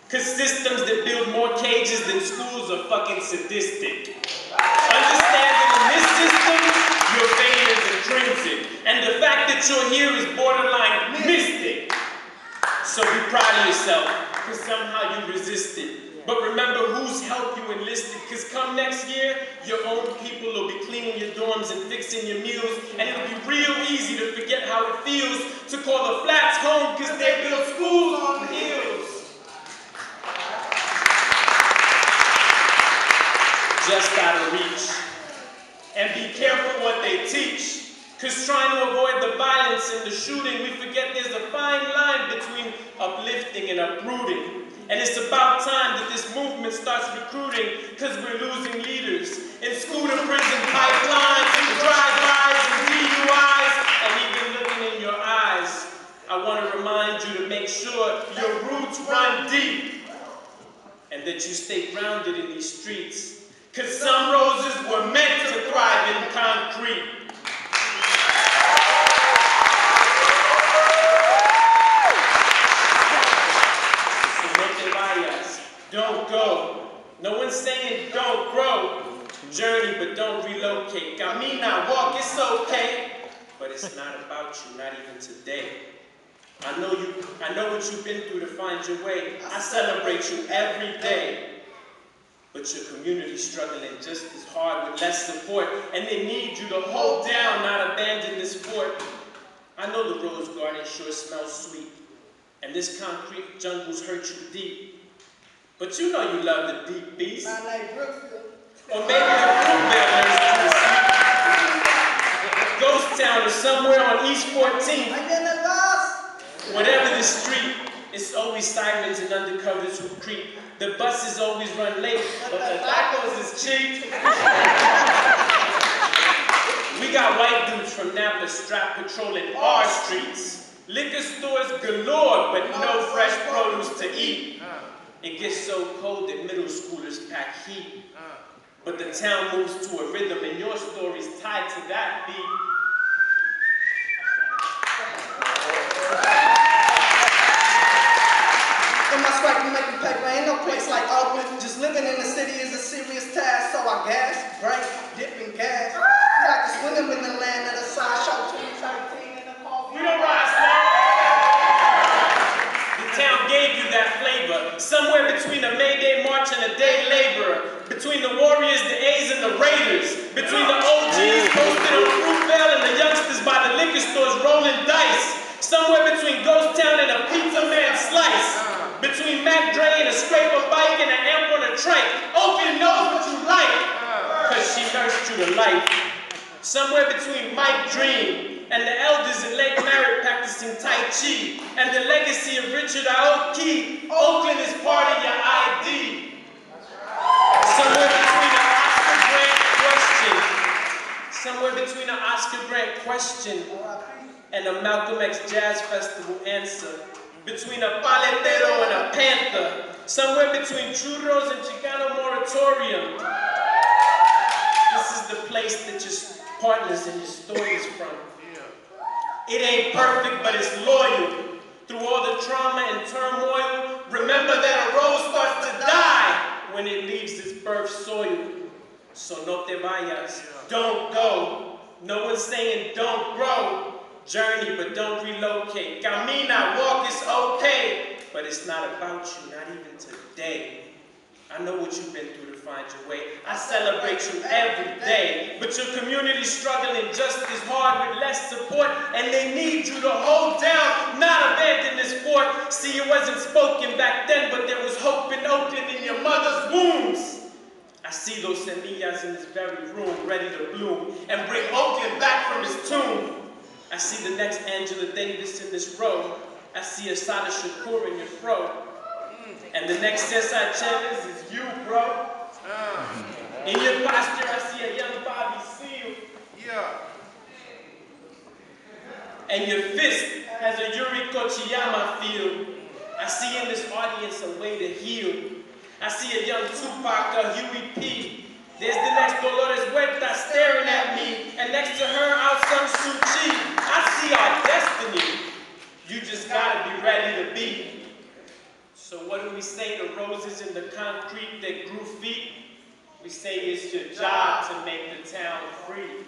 Cause systems that build more cages than schools are fucking sadistic. Understanding in this system, your failure is intrinsic. And the fact that you're here is borderline mystic. So be proud of yourself, cause somehow you resisted. But remember whose help you enlisted, cause come next year, your own people will be cleaning your dorms and fixing your meals, and it'll be real easy to forget how it feels to call the flats home, cause they build schools on hills. Just out of reach. And be careful what they teach, cause trying to avoid the violence and the shooting, we forget there's a fine line between uplifting and uprooting. And it's about time that this movement starts recruiting, because we're losing leaders in school to prison pipelines, and drive-bys and DUIs, and even looking in your eyes. I want to remind you to make sure your roots run deep, and that you stay grounded in these streets, because some roses were meant to thrive in concrete. Don't go. No one's saying don't grow. Journey, but don't relocate. Camina, walk, it's okay. But it's not about you, not even today. I know what you've been through to find your way. I celebrate you every day. But your community's struggling just as hard with less support. And they need you to hold down, not abandon this fort. I know the rose garden sure smells sweet. And this concrete jungle's hurt you deep. But you know you love the deep beast. Or maybe the Fruitvale learns you to sleep. Ghost Town or somewhere on East 14th. Whatever the street, it's always sirens and undercovers who creep. The buses always run late, but the tacos is cheap. We got white dudes from Napa strapped patrolling our streets. Liquor stores galore, but no fresh produce to eat. It gets so cold that middle schoolers pack heat. But the town moves to a rhythm and your story's tied to that beat. In my scrape, you making paper, ain't no place like Oakland. Just living in the city is a serious task, so I gas, break, dip and gas. You like to swim in the land of the sideshow 2013 in the coffee. We don't ride slow. Town gave you that flavor, somewhere between a May Day march and a day laborer, between the Warriors, the A's, and the Raiders, between the OGs posted on Fruitvale and the youngsters by the liquor stores rolling dice, somewhere between Ghost Town and a pizza man slice, between Mac Dre and a scraper bike and an amp on a trike. Oakland knows what you like, cause she nursed you to life. Somewhere between Mike Dream and the elders at Lake Merritt practicing Tai Chi, and the legacy of Richard Aoki, Oakland is part of your ID. Somewhere between an Oscar Grant question and a Malcolm X Jazz Festival answer, between a paletero and a panther, somewhere between churros and Chicano moratorium. This is the place that your partners and your stories from. It ain't perfect, but it's loyal. Through all the trauma and turmoil, remember that a rose starts to die when it leaves its birth soil. So no te vayas, don't go. No one's saying don't grow. Journey, but don't relocate. Camina, walk, it's okay. But it's not about you, not even today. I know what you've been through to find your way. I celebrate you every day. But your community's struggling just as hard with less support, and they need you to hold down, not abandon this fort. See, it wasn't spoken back then, but there was hope in Oakland in your mother's wombs. I see those semillas in this very room, ready to bloom, and bring Oakland back from his tomb. I see the next Angela Davis in this row. I see Asada Shakur in your fro. And the next Cesar Chavez is you, bro. In your posture, I see a young Bobby Seale. Yeah. And your fist has a Yuri Kochiyama feel. I see in this audience a way to heal. I see a young Tupac, a Huey P. There's the next Dolores Huerta staring at me, and next to her, Aung San Suu Kyi. I see our destiny. You just gotta be ready to be. So what do we say to roses in the concrete that grew feet? We say it's your job to make the town free.